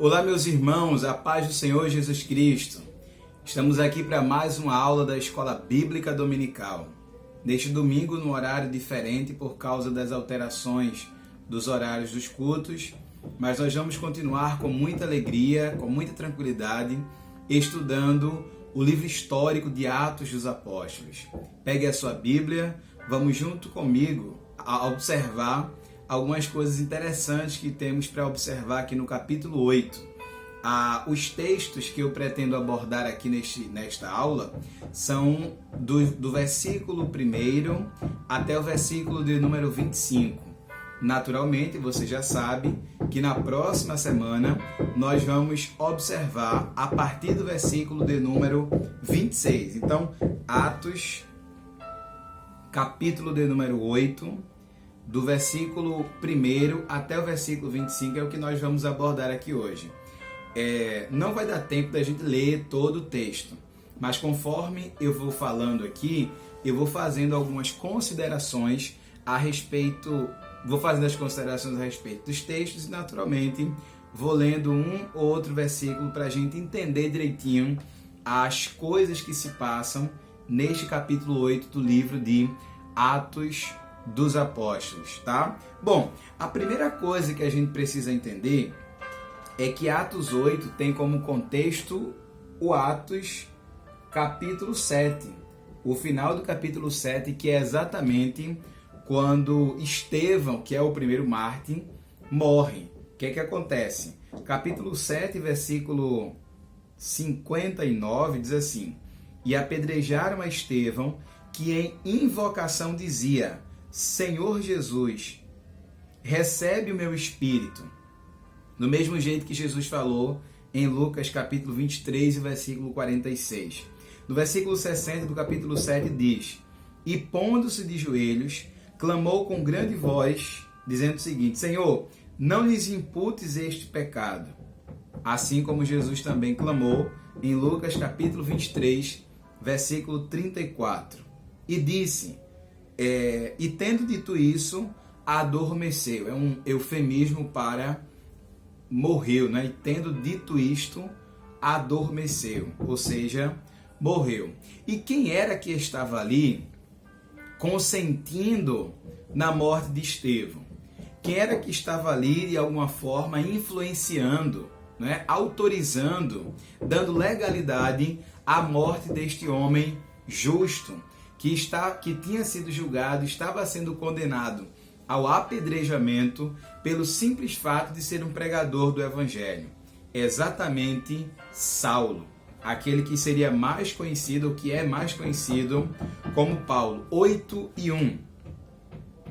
Olá, meus irmãos, a paz do Senhor Jesus Cristo. Estamos aqui para mais uma aula da Escola Bíblica Dominical. Neste domingo, num horário diferente por causa das alterações dos horários dos cultos, mas nós vamos continuar com muita alegria, com muita tranquilidade, estudando o livro histórico de Atos dos Apóstolos. Pegue a sua Bíblia, vamos junto comigo a observar algumas coisas interessantes que temos para observar aqui no capítulo 8. Os textos que eu pretendo abordar aqui nesta aula são do versículo 1 até o versículo de número 25. Naturalmente, você já sabe que na próxima semana nós vamos observar a partir do versículo de número 26. Então, Atos, capítulo de número 8, do versículo 1 até o versículo 25 é o que nós vamos abordar aqui hoje. Não vai dar tempo da gente ler todo o texto, mas conforme eu vou falando aqui, eu vou fazendo algumas considerações a respeito, dos textos e naturalmente vou lendo um ou outro versículo para a gente entender direitinho as coisas que se passam neste capítulo 8 do livro de Atos dos Apóstolos, tá? Bom, a primeira coisa que a gente precisa entender é que Atos 8 tem como contexto o Atos capítulo 7, o final do capítulo 7, que é exatamente quando Estevão, que é o primeiro mártir, morre. O que é que acontece? Capítulo 7, versículo 59, diz assim: E apedrejaram a Estevão, que em invocação dizia: Senhor Jesus, recebe o meu espírito. Do mesmo jeito que Jesus falou em Lucas capítulo 23, versículo 46. No versículo 60 do capítulo 7 diz: E pondo-se de joelhos, clamou com grande voz, dizendo o seguinte: Senhor, não lhes imputes este pecado. Assim como Jesus também clamou em Lucas capítulo 23, versículo 34. E disse, e tendo dito isso, adormeceu. É um eufemismo para morreu, né? E tendo dito isto, adormeceu, ou seja, morreu. E quem era que estava ali consentindo na morte de Estevão? Quem era que estava ali de alguma forma influenciando, né? Autorizando, dando legalidade à morte deste homem justo, que tinha sido julgado, estava sendo condenado ao apedrejamento pelo simples fato de ser um pregador do Evangelho? Exatamente Saulo, aquele que seria mais conhecido, ou que é mais conhecido como Paulo, 8:1.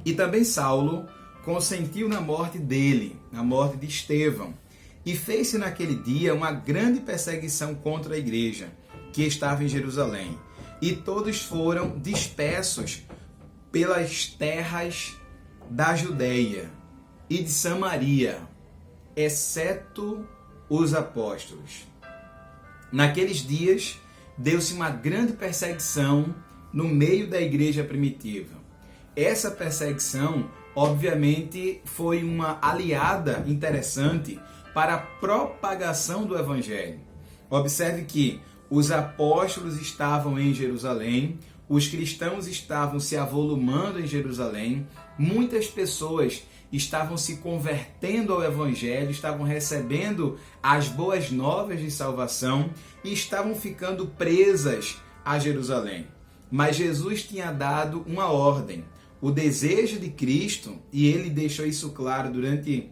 E também Saulo consentiu na morte dele, na morte de Estevão, e fez-se naquele dia uma grande perseguição contra a igreja que estava em Jerusalém, e todos foram dispersos pelas terras da Judeia e de Samaria, exceto os apóstolos. Naqueles dias, deu-se uma grande perseguição no meio da igreja primitiva. Essa perseguição, obviamente, foi uma aliada interessante para a propagação do Evangelho. Observe que os apóstolos estavam em Jerusalém, os cristãos estavam se avolumando em Jerusalém, muitas pessoas estavam se convertendo ao Evangelho, estavam recebendo as boas novas de salvação e estavam ficando presas a Jerusalém. Mas Jesus tinha dado uma ordem. O desejo de Cristo, e ele deixou isso claro durante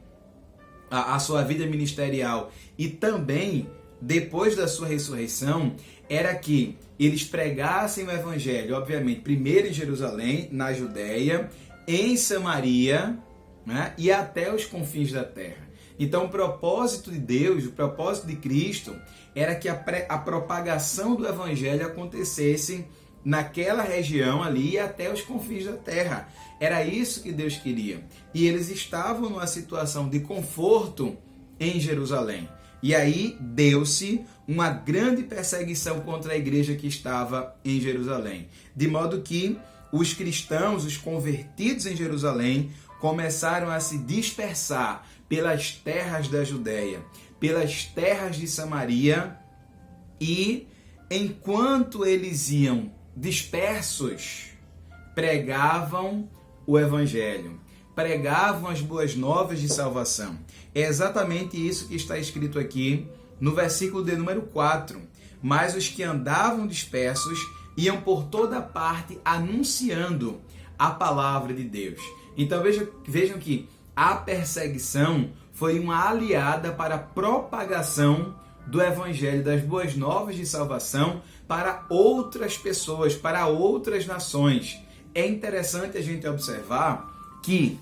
a sua vida ministerial e também depois da sua ressurreição, era que eles pregassem o Evangelho, obviamente, primeiro em Jerusalém, na Judéia, em Samaria, né, e até os confins da terra. Então, o propósito de Deus, o propósito de Cristo, era que a propagação do Evangelho acontecesse naquela região ali e até os confins da terra. Era isso que Deus queria. E eles estavam numa situação de conforto em Jerusalém. E aí deu-se uma grande perseguição contra a igreja que estava em Jerusalém. De modo que os cristãos, os convertidos em Jerusalém, começaram a se dispersar pelas terras da Judéia, pelas terras de Samaria, e enquanto eles iam dispersos, pregavam o Evangelho, pregavam as boas novas de salvação. É exatamente isso que está escrito aqui no versículo de número 4. Mas os que andavam dispersos iam por toda parte anunciando a palavra de Deus. Então vejam que a perseguição foi uma aliada para a propagação do Evangelho, das boas novas de salvação para outras pessoas, para outras nações. É interessante a gente observar que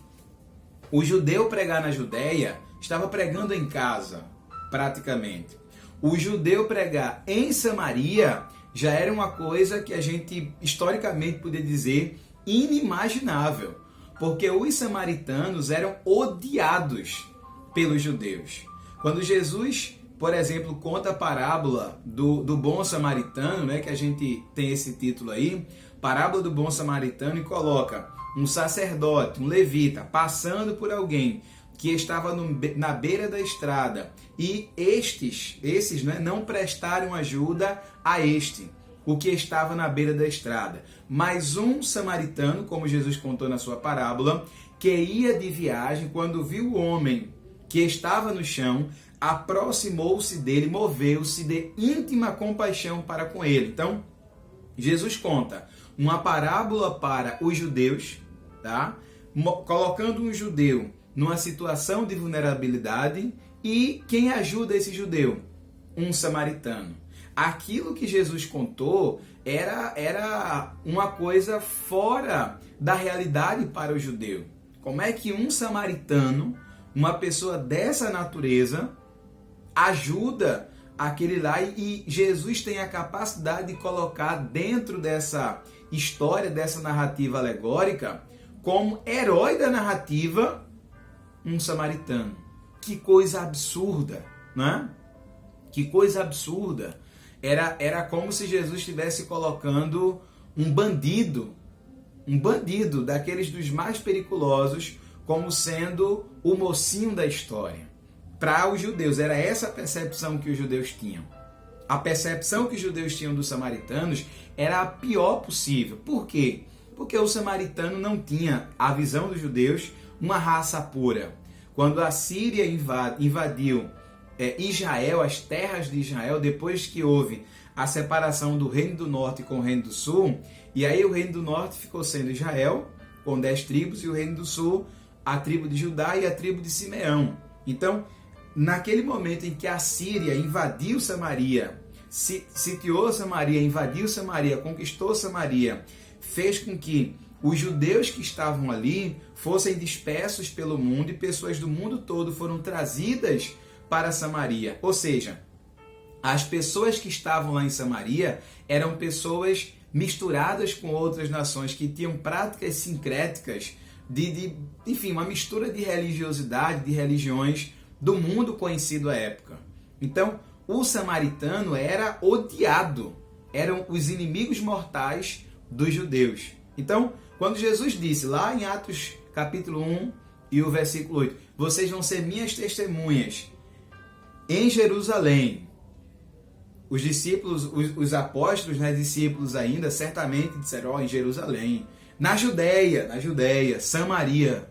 o judeu pregar na Judéia estava pregando em casa, praticamente. O judeu pregar em Samaria já era uma coisa que a gente historicamente poderia dizer inimaginável, porque os samaritanos eram odiados pelos judeus. Quando Jesus, por exemplo, conta a parábola do bom samaritano, né, que a gente tem esse título aí, parábola do bom samaritano, e coloca um sacerdote, um levita, passando por alguém que estava na beira da estrada, e esses né, não prestaram ajuda a o que estava na beira da estrada. Mas um samaritano, como Jesus contou na sua parábola, que ia de viagem, quando viu o homem que estava no chão, aproximou-se dele, moveu-se de íntima compaixão para com ele. Então, Jesus conta uma parábola para os judeus, tá? Colocando um judeu numa situação de vulnerabilidade, e quem ajuda esse judeu? Um samaritano. Aquilo que Jesus contou era uma coisa fora da realidade para o judeu. Como é que um samaritano, uma pessoa dessa natureza, ajuda aquele lá, e Jesus tem a capacidade de colocar dentro dessa história, dessa narrativa alegórica, como herói da narrativa, um samaritano. Que coisa absurda, né? Que coisa absurda. Era como se Jesus estivesse colocando um bandido daqueles dos mais perigosos, como sendo o mocinho da história. Para os judeus, era essa a percepção que os judeus tinham. A percepção que os judeus tinham dos samaritanos era a pior possível. Por quê? Porque o samaritano não tinha, a visão dos judeus, uma raça pura. Quando a Síria invadiu Israel, as terras de Israel, depois que houve a separação do Reino do Norte com o Reino do Sul, e aí o Reino do Norte ficou sendo Israel, com 10 tribos, e o Reino do Sul, a tribo de Judá e a tribo de Simeão. Então, naquele momento em que a Síria invadiu Samaria, sitiou Samaria, invadiu Samaria, conquistou Samaria, fez com que os judeus que estavam ali fossem dispersos pelo mundo, e pessoas do mundo todo foram trazidas para Samaria. Ou seja, as pessoas que estavam lá em Samaria eram pessoas misturadas com outras nações que tinham práticas sincréticas enfim, uma mistura de religiosidade, de religiões do mundo conhecido à época. Então, o samaritano era odiado, eram os inimigos mortais dos judeus. Então, quando Jesus disse lá em Atos capítulo 1 e o versículo 8, vocês vão ser minhas testemunhas em Jerusalém. Os discípulos, os apóstolos, né, discípulos ainda, certamente disseram, em Jerusalém, na Judéia, Samaria,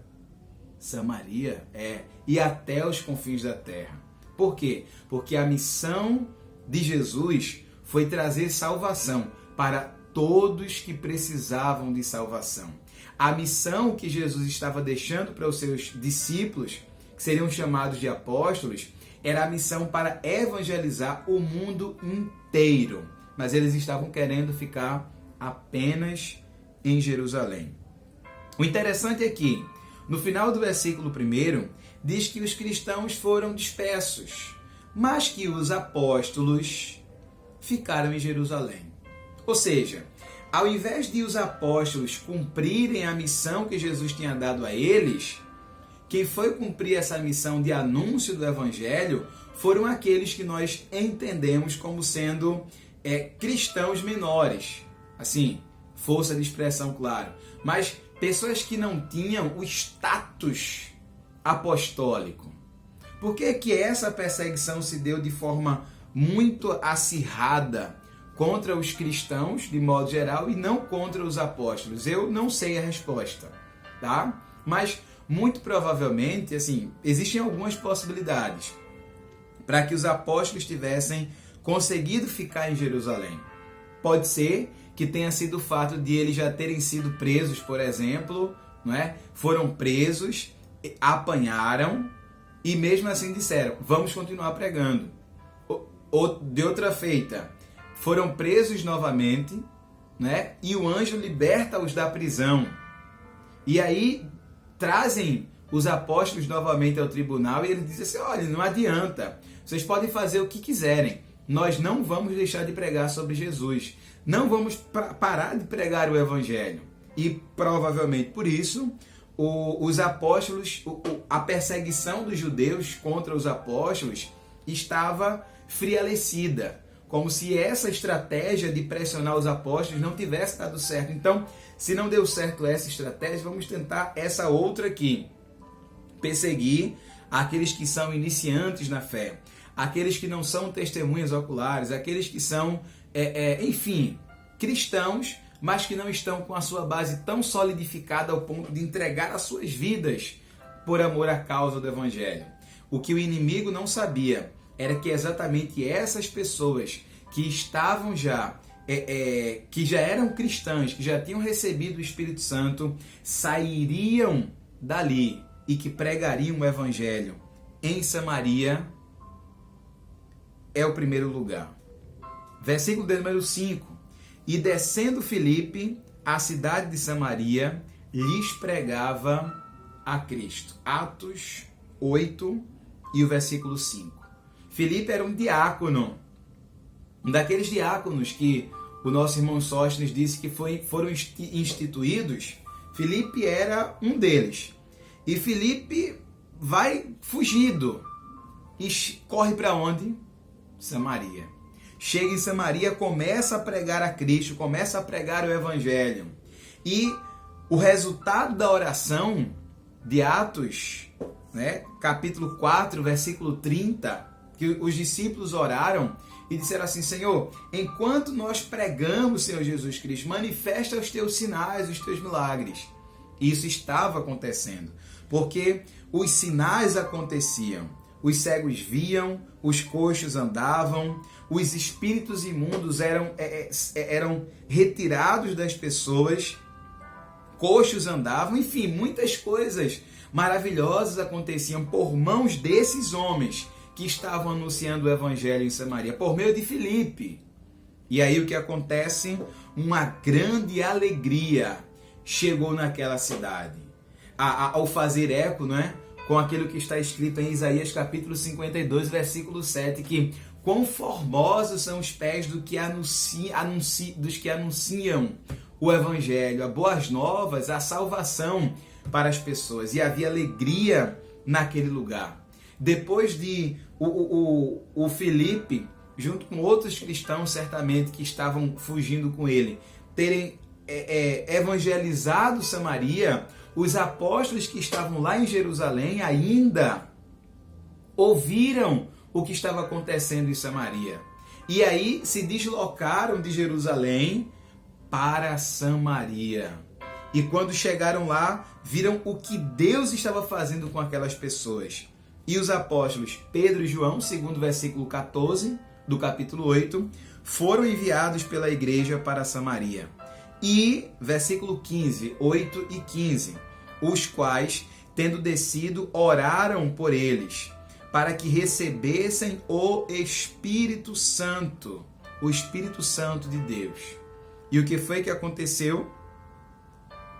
e até os confins da terra. Por quê? Porque a missão de Jesus foi trazer salvação para todos que precisavam de salvação. A missão que Jesus estava deixando para os seus discípulos, que seriam chamados de apóstolos, era a missão para evangelizar o mundo inteiro. Mas eles estavam querendo ficar apenas em Jerusalém. O interessante é que, no final do versículo 1, diz que os cristãos foram dispersos, mas que os apóstolos ficaram em Jerusalém. Ou seja, ao invés de os apóstolos cumprirem a missão que Jesus tinha dado a eles, quem foi cumprir essa missão de anúncio do Evangelho foram aqueles que nós entendemos como sendo cristãos menores. Assim, força de expressão, claro. Mas pessoas que não tinham o status apostólico. Por que que essa perseguição se deu de forma muito acirrada contra os cristãos, de modo geral, e não contra os apóstolos? Eu não sei a resposta, tá? Mas, muito provavelmente, assim, existem algumas possibilidades para que os apóstolos tivessem conseguido ficar em Jerusalém. Pode ser que tenha sido o fato de eles já terem sido presos, por exemplo, não é? Foram presos, apanharam e mesmo assim disseram, vamos continuar pregando. Ou de outra feita, foram presos novamente, né? E o anjo liberta-os da prisão. E aí trazem os apóstolos novamente ao tribunal e ele diz assim, olha, não adianta, vocês podem fazer o que quiserem, nós não vamos deixar de pregar sobre Jesus, não vamos parar de pregar o evangelho. E provavelmente por isso, os apóstolos, a perseguição dos judeus contra os apóstolos estava frialecida, como se essa estratégia de pressionar os apóstolos não tivesse dado certo. Então, se não deu certo essa estratégia, vamos tentar essa outra aqui. Perseguir aqueles que são iniciantes na fé, aqueles que não são testemunhas oculares, aqueles que são, enfim, cristãos, mas que não estão com a sua base tão solidificada ao ponto de entregar as suas vidas por amor à causa do evangelho. O que o inimigo não sabia era que exatamente essas pessoas que estavam já, que já eram cristãs, que já tinham recebido o Espírito Santo, sairiam dali e que pregariam o evangelho em Samaria, é o primeiro lugar. Versículo número 5. E descendo Filipe à cidade de Samaria, lhes pregava a Cristo. Atos 8 e o versículo 5. Filipe era um diácono, um daqueles diáconos que o nosso irmão Sóstenes disse que foram instituídos. Filipe era um deles. E Filipe vai fugido e corre para onde? Samaria. Chega em Samaria, começa a pregar a Cristo, começa a pregar o Evangelho. E o resultado da oração de Atos, né, capítulo 4, versículo 30, que os discípulos oraram e disseram assim, Senhor, enquanto nós pregamos, Senhor Jesus Cristo, manifesta os teus sinais, os teus milagres. E isso estava acontecendo, porque os sinais aconteciam. Os cegos viam, os coxos andavam, os espíritos imundos eram retirados das pessoas, coxos andavam, enfim, muitas coisas maravilhosas aconteciam por mãos desses homens que estavam anunciando o evangelho em Samaria, por meio de Filipe. E aí o que acontece? Uma grande alegria chegou naquela cidade. Ao fazer eco, não é? Com aquilo que está escrito em Isaías capítulo 52, versículo 7, que quão formosos são os pés dos que anunciam o evangelho, as boas novas, a salvação para as pessoas. E havia alegria naquele lugar. Depois de o Filipe, junto com outros cristãos certamente que estavam fugindo com ele, terem evangelizado Samaria, os apóstolos que estavam lá em Jerusalém ainda ouviram o que estava acontecendo em Samaria. E aí se deslocaram de Jerusalém para Samaria. E quando chegaram lá, viram o que Deus estava fazendo com aquelas pessoas. E os apóstolos Pedro e João, segundo o versículo 14 do capítulo 8, foram enviados pela igreja para Samaria. E, versículo 15, 8 e 15, os quais, tendo descido, oraram por eles, para que recebessem o Espírito Santo de Deus. E o que foi que aconteceu?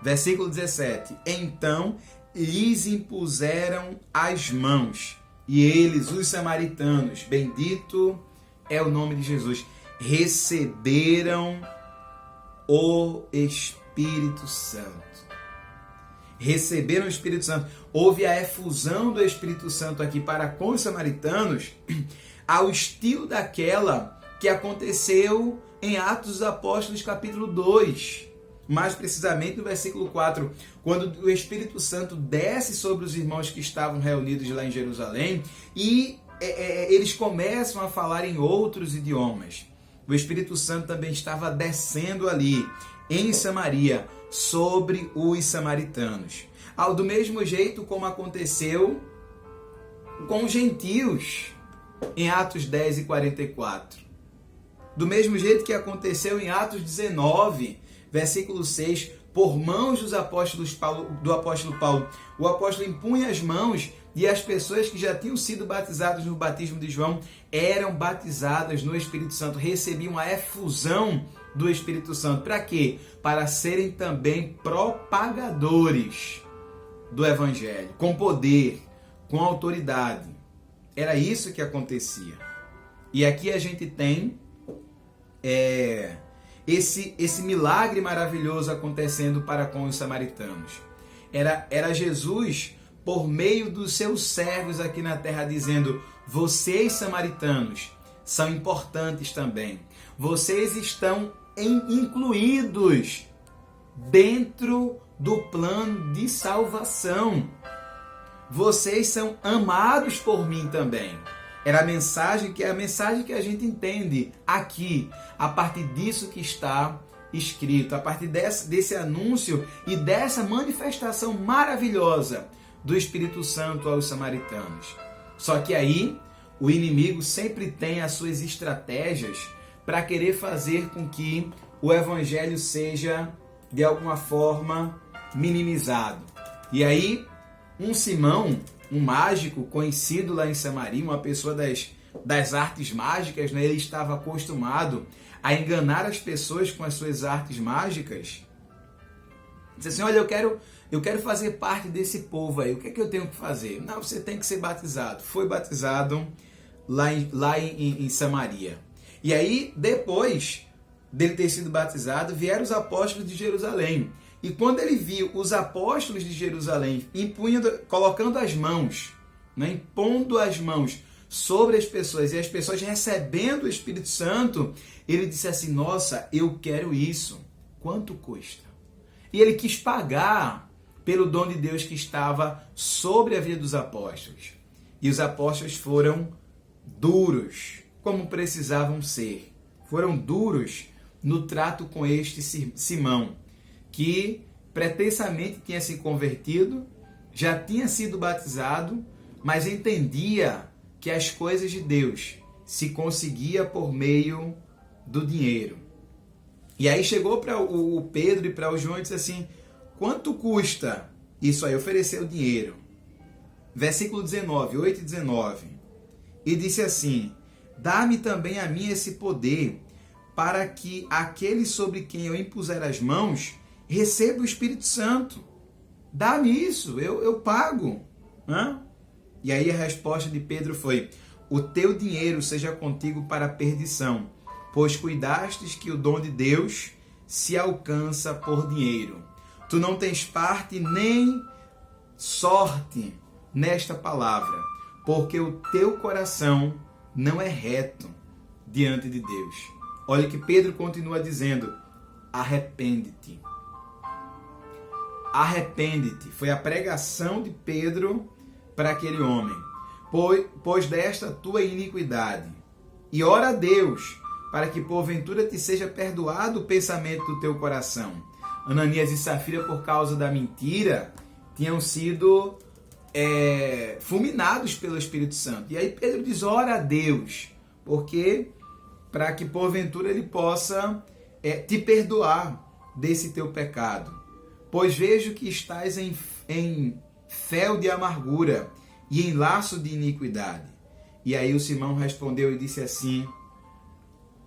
Versículo 17, então lhes impuseram as mãos, e eles, os samaritanos, bendito é o nome de Jesus, receberam o Espírito Santo. Receberam o Espírito Santo. Houve a efusão do Espírito Santo aqui para com os samaritanos, ao estilo daquela que aconteceu em Atos dos Apóstolos capítulo 2, mais precisamente no versículo 4, quando o Espírito Santo desce sobre os irmãos que estavam reunidos lá em Jerusalém e eles começam a falar em outros idiomas. O Espírito Santo também estava descendo ali, em Samaria, sobre os samaritanos. Do mesmo jeito como aconteceu com os gentios, em Atos 10 e 44. Do mesmo jeito que aconteceu em Atos 19, versículo 6, por mãos do apóstolo Paulo, o apóstolo impunha as mãos e as pessoas que já tinham sido batizadas no batismo de João eram batizadas no Espírito Santo, recebiam a efusão do Espírito Santo. Para quê? Para serem também propagadores do Evangelho, com poder, com autoridade. Era isso que acontecia. E aqui a gente tem esse milagre maravilhoso acontecendo para com os samaritanos. Era Jesus, por meio dos seus servos aqui na terra, dizendo: vocês, samaritanos, são importantes também. Vocês estão incluídos dentro do plano de salvação. Vocês são amados por mim também. Era a mensagem que a gente entende aqui, a partir disso que está escrito, a partir desse anúncio e dessa manifestação maravilhosa do Espírito Santo aos samaritanos. Só que aí o inimigo sempre tem as suas estratégias para querer fazer com que o evangelho seja de alguma forma minimizado. E aí um Simão, um mágico conhecido lá em Samaria, uma pessoa das artes mágicas, né? Ele estava acostumado a enganar as pessoas com as suas artes mágicas. Disse assim: olha, eu quero fazer parte desse povo aí, o que é que eu tenho que fazer? Não, você tem que ser batizado. Foi batizado lá em Samaria. E aí, depois dele ter sido batizado, vieram os apóstolos de Jerusalém. E quando ele viu os apóstolos de Jerusalém colocando as mãos, né, impondo as mãos sobre as pessoas e as pessoas recebendo o Espírito Santo, ele disse assim: nossa, eu quero isso. Quanto custa? E ele quis pagar pelo dom de Deus que estava sobre a vida dos apóstolos. E os apóstolos foram duros, como precisavam ser. Foram duros no trato com este Simão, que pretensamente tinha se convertido, já tinha sido batizado, mas entendia que as coisas de Deus se conseguia por meio do dinheiro. E aí chegou para o Pedro e para o João e disse assim: quanto custa isso aí? Ofereceu dinheiro. Versículo 19, 8 e 19. E disse assim: dá-me também a mim esse poder, para que aquele sobre quem eu impuser as mãos receba o Espírito Santo. Dá-me isso, eu pago. Hã? E aí a resposta de Pedro foi: o teu dinheiro seja contigo para a perdição, pois cuidastes que o dom de Deus se alcança por dinheiro. Tu não tens parte nem sorte nesta palavra, porque o teu coração não é reto diante de Deus. Olha que Pedro continua dizendo: arrepende-te. Arrepende-te. Foi a pregação de Pedro para aquele homem. Pois desta tua iniquidade. E ora a Deus, para que porventura te seja perdoado o pensamento do teu coração. Ananias e Safira, por causa da mentira, tinham sido fulminados pelo Espírito Santo. E aí Pedro diz: ora a Deus, porque para que porventura ele possa te perdoar desse teu pecado. Pois vejo que estás em fel de amargura e em laço de iniquidade. E aí o Simão respondeu e disse assim: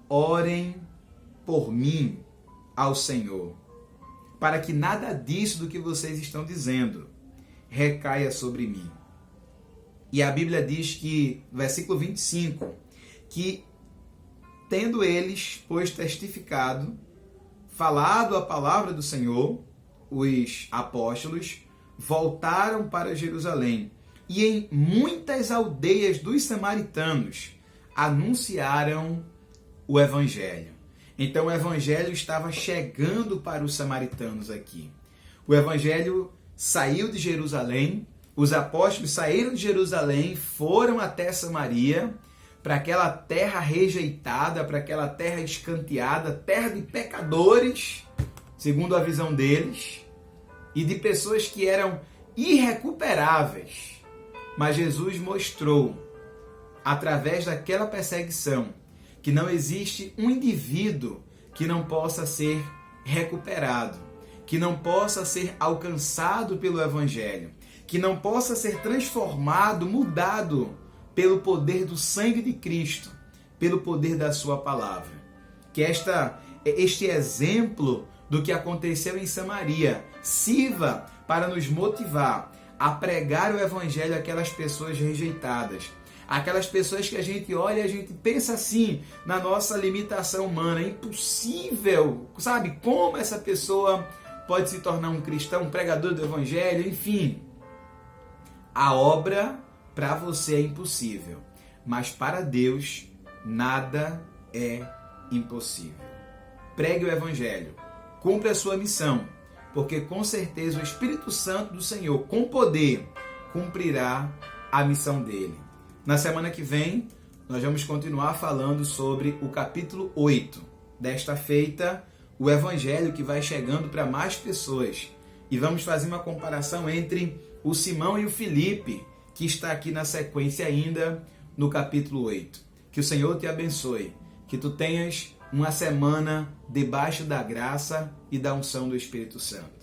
orem por mim ao Senhor, para que nada disso do que vocês estão dizendo recaia sobre mim. E a Bíblia diz que, versículo 25, que tendo eles, pois, testificado, falado a palavra do Senhor, os apóstolos voltaram para Jerusalém e em muitas aldeias dos samaritanos anunciaram o Evangelho. Então o evangelho estava chegando para os samaritanos aqui. O evangelho saiu de Jerusalém, os apóstolos saíram de Jerusalém, foram até Samaria, para aquela terra rejeitada, para aquela terra escanteada, terra de pecadores, segundo a visão deles, e de pessoas que eram irrecuperáveis. Mas Jesus mostrou, através daquela perseguição, que não existe um indivíduo que não possa ser recuperado, que não possa ser alcançado pelo Evangelho, que não possa ser transformado, mudado pelo poder do sangue de Cristo, pelo poder da sua palavra. Que este exemplo do que aconteceu em Samaria sirva para nos motivar a pregar o Evangelho àquelas pessoas rejeitadas, aquelas pessoas que a gente olha e a gente pensa assim, na nossa limitação humana, é impossível, sabe? Como essa pessoa pode se tornar um cristão, um pregador do Evangelho, enfim. A obra para você é impossível, mas para Deus nada é impossível. Pregue o Evangelho, cumpra a sua missão, porque com certeza o Espírito Santo do Senhor, com poder, cumprirá a missão dele. Na semana que vem, nós vamos continuar falando sobre o capítulo 8. Desta feita, o Evangelho que vai chegando para mais pessoas. E vamos fazer uma comparação entre o Simão e o Filipe, que está aqui na sequência ainda no capítulo 8. Que o Senhor te abençoe, que tu tenhas uma semana debaixo da graça e da unção do Espírito Santo.